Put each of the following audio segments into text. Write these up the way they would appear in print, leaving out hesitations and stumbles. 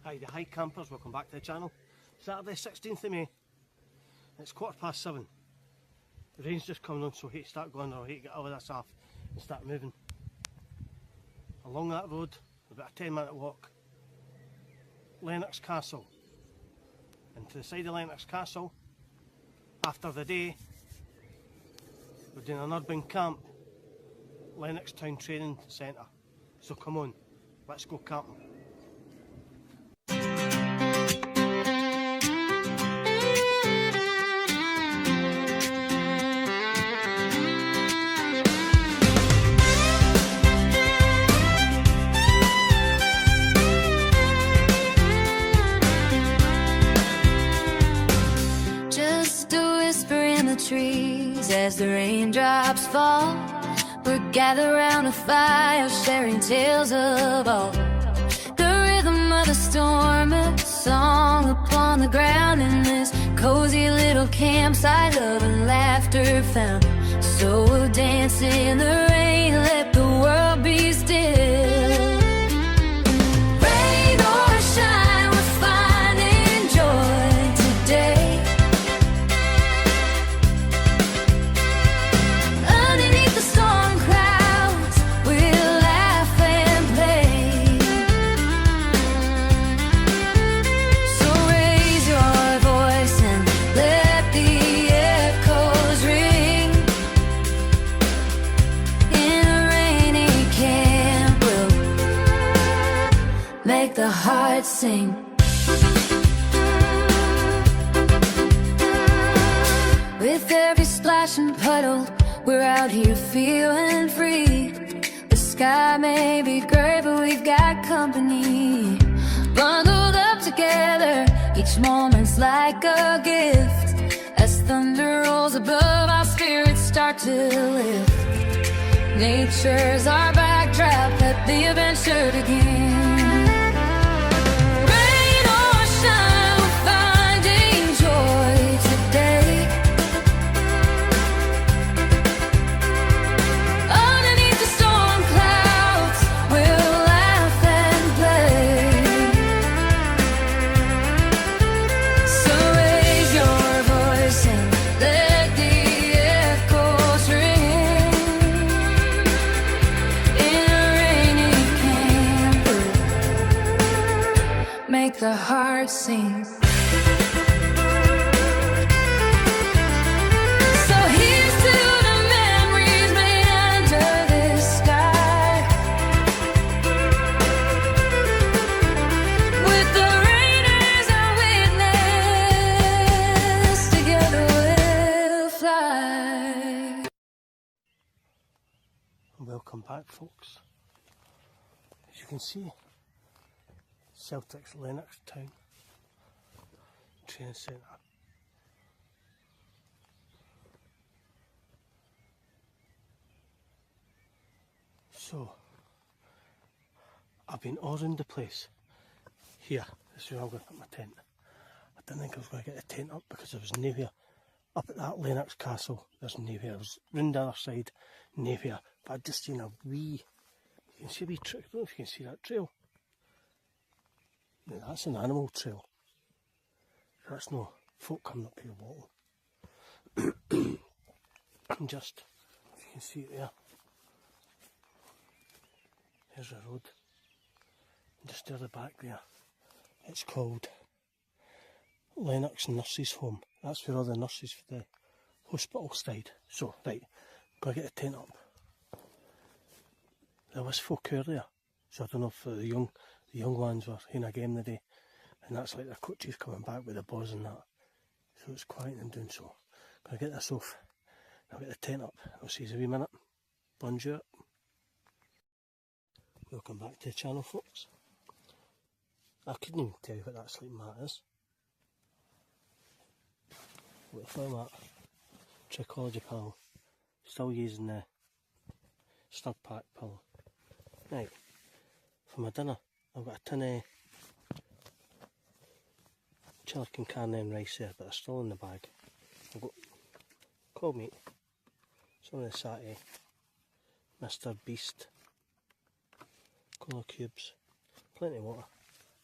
Hi, the Hi Campers, welcome back to the channel. Saturday 16th of May, it's 7:15. The rain's just coming on, so I hate to start going, or I hate to get all of this off and start moving. Along that road, about a 10-minute walk, Lennox Castle. And to the side of Lennox Castle, after the day, we're doing an urban camp, Lennoxtown Training Centre. So come on, let's go camping. Trees as the raindrops fall, we're gathered around a fire, sharing tales of all. The rhythm of the storm, a song upon the ground in this cozy little campsite, love and laughter found. So we'll dance in the rain, let the world be still. Rain or shine, we're finding joy today. Make the heart sing. With every splash and puddle, we're out here feeling free. The sky may be gray, but we've got company. Bundled up together, each moment's like a gift. As thunder rolls above, our spirits start to lift. Nature's our backdrop, let the adventure begin. Make the heart sing. So here's to the memories made under this sky, with the rain as our witness, together we'll fly. Welcome back, folks. As you can see, Celtic's Lennoxtown Training Centre. So, I've been ordering the place. Here, this is where I'm going to put my tent. I didn't think I was going to get the tent up because there was nowhere. Up at that Lennox Castle, there's nowhere. I was round the other side, nowhere. But I just seen a wee, you can see a wee trail. I don't know if you can see that trail. Now that's an animal trail. That's no folk coming up here walking. And just, if you can see it there, there's a road. And just there the back there, it's called Lennox Nurses Home. That's where all the nurses for the hospital stayed. So, right, gotta get the tent up. There was folk earlier, so I don't know if the young ones were in a game today, and that's like the coaches coming back with the buzz and that, so it's quiet and doing so. Gonna get this off, I'll get the tent up, I'll see you in a wee minute. Bonjour. Welcome back to the channel, folks. I couldn't even tell you what that sleeping mat is. What a floor mat. Trichology pillow. Still using the stud pack pillow. Right, for my dinner I've got a tin of chili con carne and rice there, but they're still in the bag. I've got cold meat, some of the satay, Mr. Beast, colour cubes, plenty of water,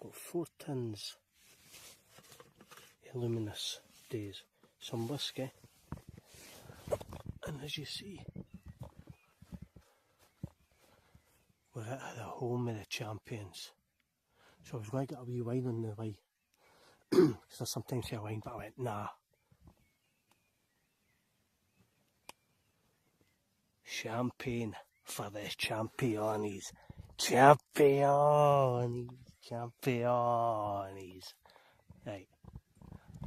Got 4 tins. Luminous days. Some whiskey. And as you see, we're at the home of the champions. So I was going to get a wee wine on the way. Because I sometimes say wine, but I went, nah. Champagne for the champions. Champions. Champions. Right.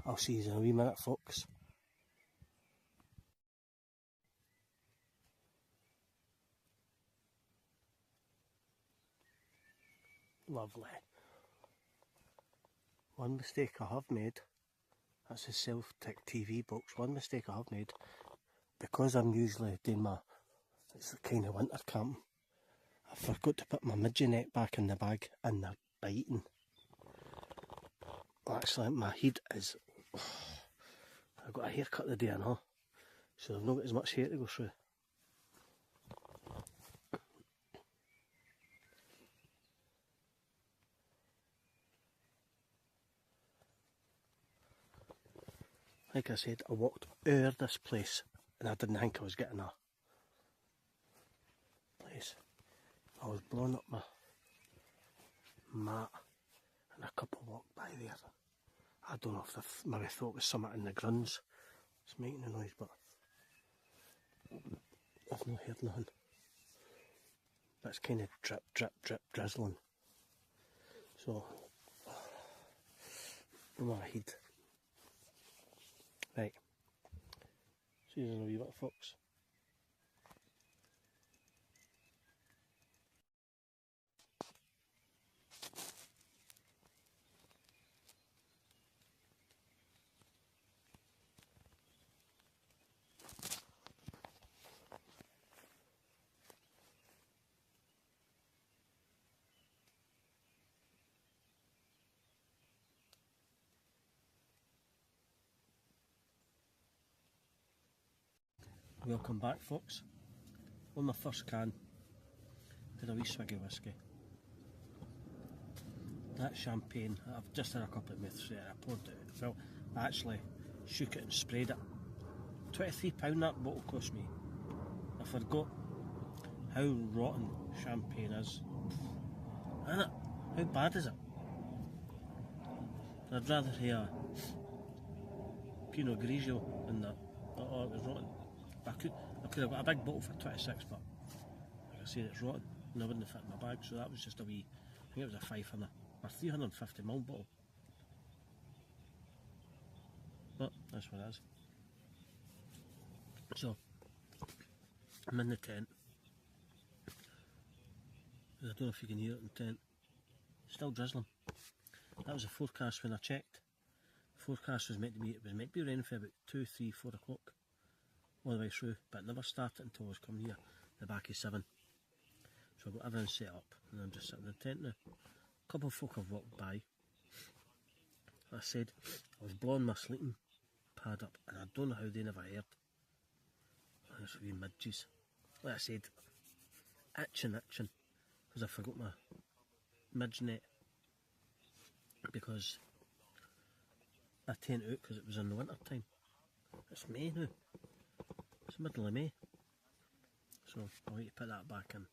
I'll see you in a wee minute, folks. Lovely. One mistake I have made, that's the Celtic TV box, one mistake I have made, because I'm usually doing it's a kind of winter camp, I forgot to put my midget net back in the bag and they're biting. Actually, my head is, I got a haircut the day I know, so I've not got as much hair to go through. Like I said, I walked over this place and I didn't think I was getting a place. I was blowing up my mat and a couple walked by there. I don't know if they maybe thought it was something in the gruns. It's making a noise, but I've not heard nothing. That's kind of drip, drip, drip, drizzling. So, my head. Right. See you in a wee bit, folks. Welcome back, folks. On my first can, had a wee swig of whiskey. That champagne, I've just had a cup of mouth straight, I poured it out. Well, I actually shook it and sprayed it. £23 that bottle cost me. I forgot how rotten champagne is. Isn't it? How bad is it? I'd rather have a Pinot Grigio than that. Oh, it was rotten. I could have got a big bottle for 26, but like I said, it's rotten and I wouldn't have fit in my bag, so that was just a wee, I think it was a 500 or 350ml bottle. But that's what it is. So, I'm in the tent. I don't know if you can hear it in the tent. Still drizzling. That was the forecast when I checked. The forecast was meant to be, it was meant to be raining for about 2, 3, 4 o'clock. All the way through, but it never started until I was coming here, the back of 7. So I've got everything set up and I'm just sitting in the tent now. A couple of folk have walked by. Like I said, I was blowing my sleeping pad up and I don't know how they never heard. There's a wee midges. Like I said, itching, because I forgot my midge net. Because I tent out because it was in the winter time. It's May now. It's middle of May, so I'll need to put that back in.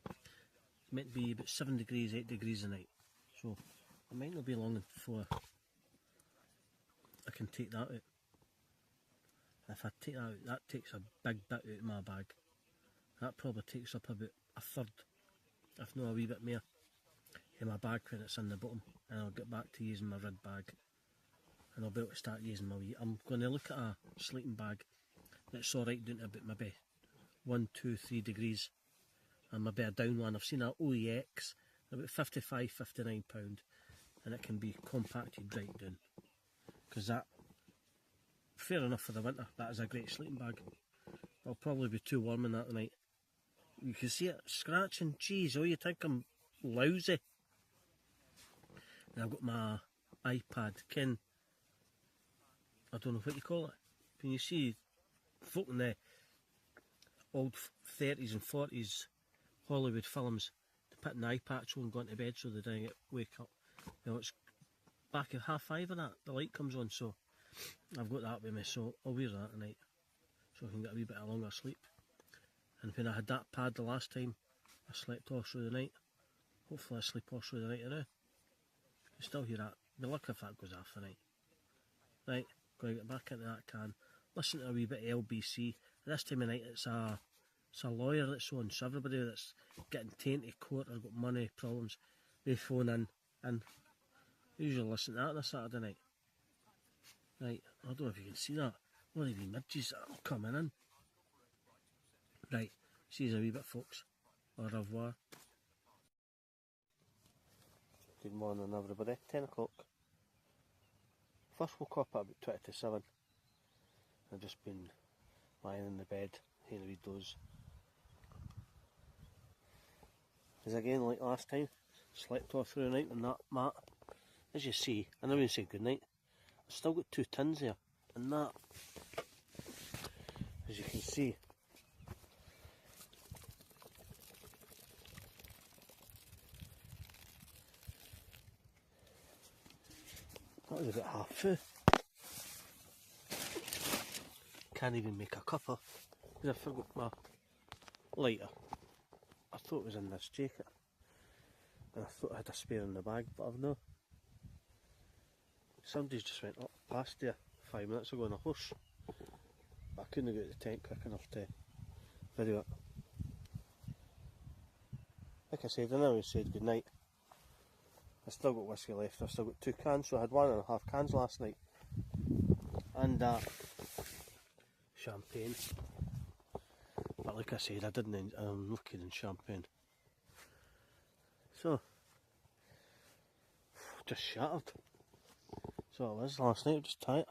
It's meant to be about 7 degrees, 8 degrees a night, so it might not be long before I can take that out. If I take that out, that takes a big bit out of my bag. That probably takes up about a third, if not a wee bit more, in my bag when it's in the bottom, and I'll get back to using my red bag, and I'll be able to start using my wee. I'm going to look at a sleeping bag that's alright down to about maybe 1, 2, 3 degrees, and maybe a down one. I've seen an OEX about £55, £59, and it can be compacted right down, because that, fair enough for the winter, that is a great sleeping bag. I'll probably be too warm in that tonight. You can see it scratching, jeez, oh, you think I'm lousy. And I've got my iPad, Ken, I don't know what you call it, can you see folk in the old 30s and 40s Hollywood films, they putting the eye patch on, going to bed so they don't wake up. You know, it's back at 5:30 and that, the light comes on, so I've got that with me, so I'll wear that tonight so I can get a wee bit of longer sleep. And when I had that pad the last time, I slept all through the night. Hopefully I sleep all through the night now. You still hear that. Be lucky if that goes off tonight. Right, going to get back into that can. Listen to a wee bit of LBC. This time of night it's a lawyer that's on, so everybody that's getting tainted court or got money problems, they phone in and usually listen to that on a Saturday night. Right, I don't know if you can see that. One of the midges that are coming in. Right, see you a wee bit, folks. Au revoir. Good morning, everybody. 10 o'clock. First woke up at about 20 to 7. I've just been lying in the bed, having a wee doze. As again, like last time, slept all through the night on that mat. As you see, I never even said good night. I've still got 2 tins there, and that, as you can see, that was about half full. Can't even make a cuppa because I forgot my lighter. I thought it was in this jacket and I thought I had a spare in the bag, but I've no. Somebody's just went up past there 5 minutes ago on a horse, but I couldn't get out the tent quick enough to video it. Like I said, I never said good night. I've still got whiskey left. I've still got 2 cans, so I had 1.5 cans last night. And champagne. But like I said, I didn't. I'm looking in champagne. So, just shattered. So it was last night. Just tight.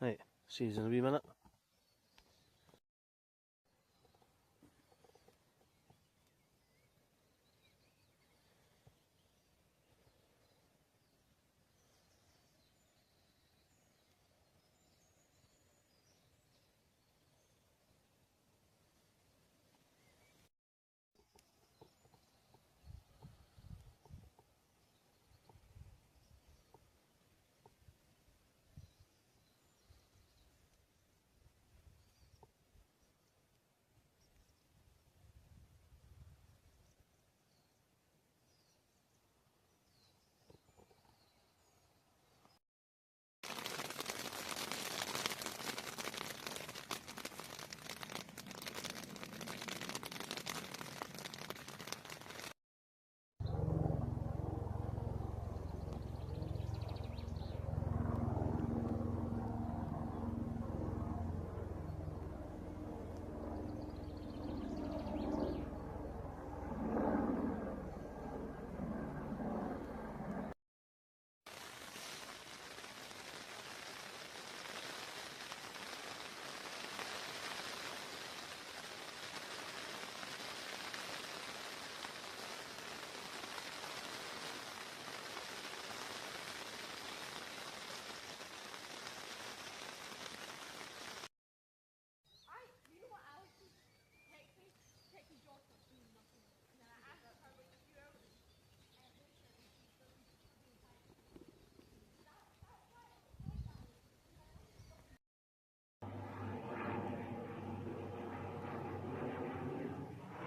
Right. See you in a wee minute.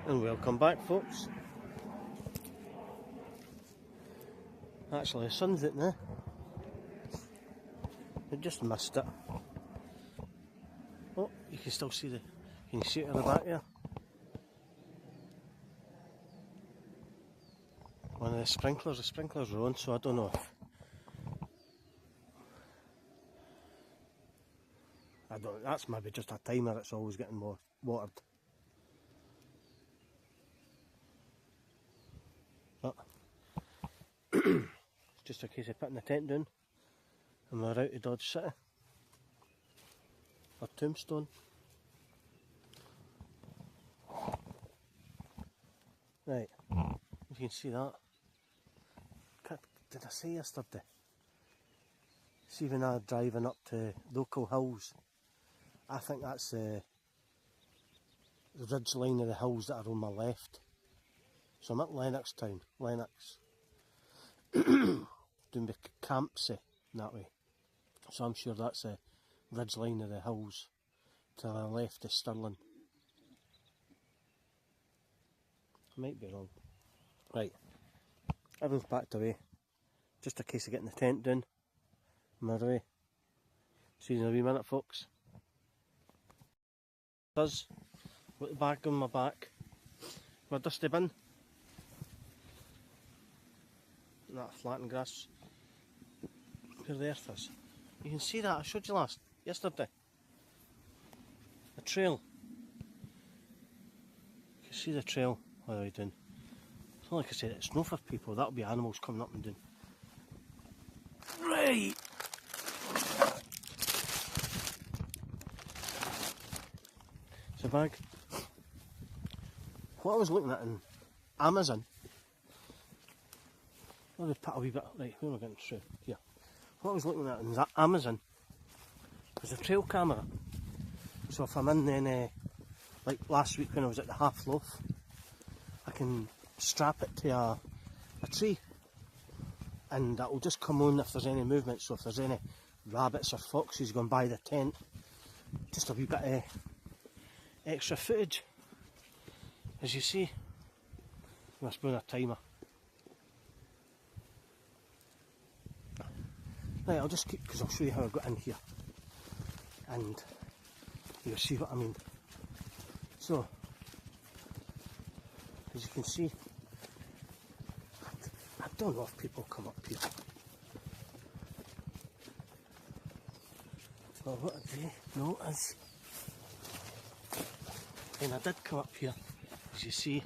And welcome back, folks. Actually, the sun's out now. I just missed it. Oh, you can still see can you see it at the back there? One of the sprinklers are on, so I don't know if that's maybe just a timer, it's always getting more watered. But it's just a case of putting the tent down and we're out of Dodge City. Or Tombstone. Right, you can see that. Did I say yesterday? See when I'm driving up to local hills, I think that's the ridge line of the hills that are on my left. So I'm at Lennoxtown, Lennox, doing the Campsie that way. So I'm sure that's the ridge line of the hills. To the left is Stirling. I might be wrong. Right, everyone's packed away. Just a case of getting the tent down. I'm away. See you in a wee minute, folks. Got the bag on my back. My dusty bin. And that flattened grass. Where the earth is. You can see that, I showed you yesterday. The trail. You can see the trail all the way down. It's not like I said, it's not for people, that'll be animals coming up and down. Right! It's a bag. What I was looking at in Amazon, let me put a wee bit, right, where am I getting through? Here. What I was looking at in Amazon was a trail camera. So if I'm in then, like last week when I was at the Half Loaf, I can strap it to a tree and that will just come on if there's any movement. So if there's any rabbits or foxes going by the tent, just a wee bit of extra footage. As you see, I must put on a timer. Right, I'll just keep, because I'll show you how I got in here and you'll see what I mean. So, as you can see, I don't know if people come up here. Well, what did they notice? And I did come up here, as you see.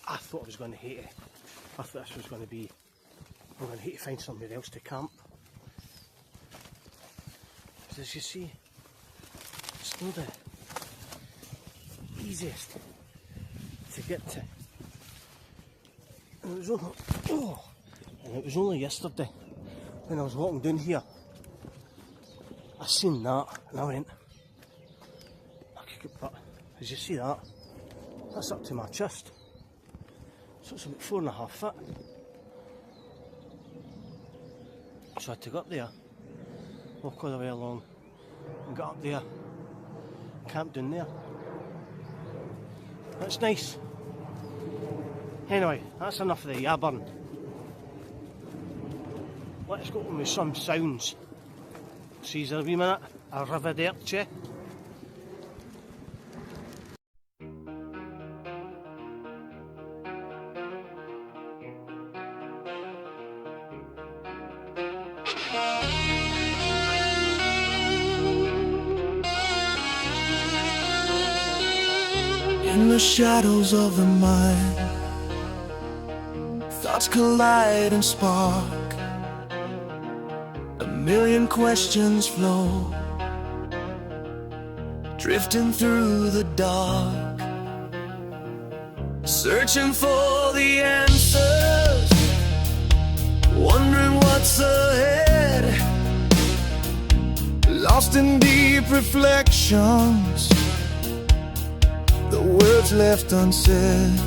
I thought I was going to hate it. I thought this was going to be, I'm going to hate to find somewhere else to camp. Because as you see, it's not the easiest to get to. And it was only yesterday when I was walking down here, I seen that and I went, but as you see that, that's up to my chest. So it's about 4.5 foot. So I had to go up there, walk all the way along and get up there, camp down there. That's nice. Anyway, that's enough of the yabbering. Let's go with some sounds. See you in a wee minute. Arrivederci. In the shadows of the mind, thoughts collide and spark. A million questions flow, drifting through the dark, searching for the answers, wondering what's ahead, lost in deep reflections, the words left unsaid,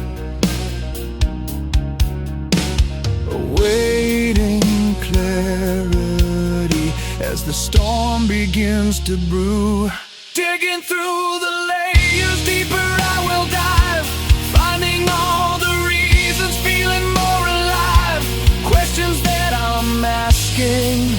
awaiting clarity as the storm begins to brew. Digging through the layers, deeper I will dive, finding all the reasons, feeling more alive. Questions that I'm asking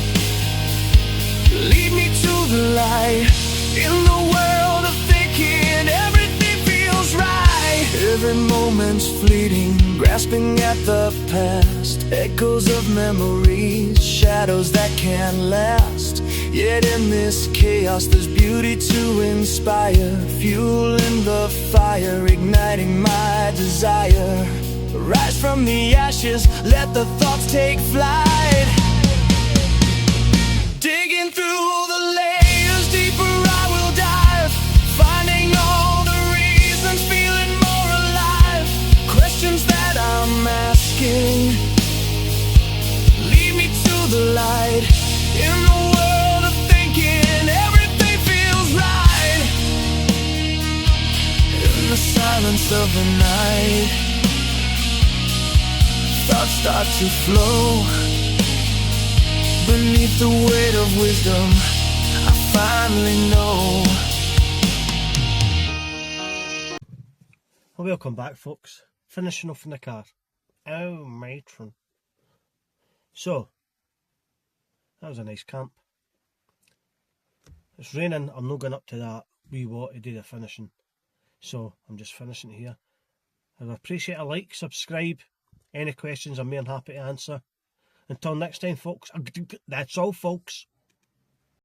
lead me to the light. In the world of thinking, everything feels right. Every moment's fleeting, grasping at the past. Echoes of memories, shadows that can't last. Yet in this chaos there's beauty to inspire. Fuel in the fire, igniting my desire. Rise from the ashes, let the thoughts take flight. Digging through the layers, deeper I will dive, finding all the reasons, feeling more alive. Questions that I'm asking lead me to the light. In the world of thinking, everything feels right. In of the night, thoughts start to flow. Beneath the weight of wisdom, I finally know. Well, welcome back, folks. Finishing off in the car. Oh, matron. So, that was a nice camp. It's raining. I'm not going up to that wee water to do the finishing. So, I'm just finishing here. I would appreciate a like, subscribe. Any questions I'm more than happy to answer. Until next time, folks. That's all, folks.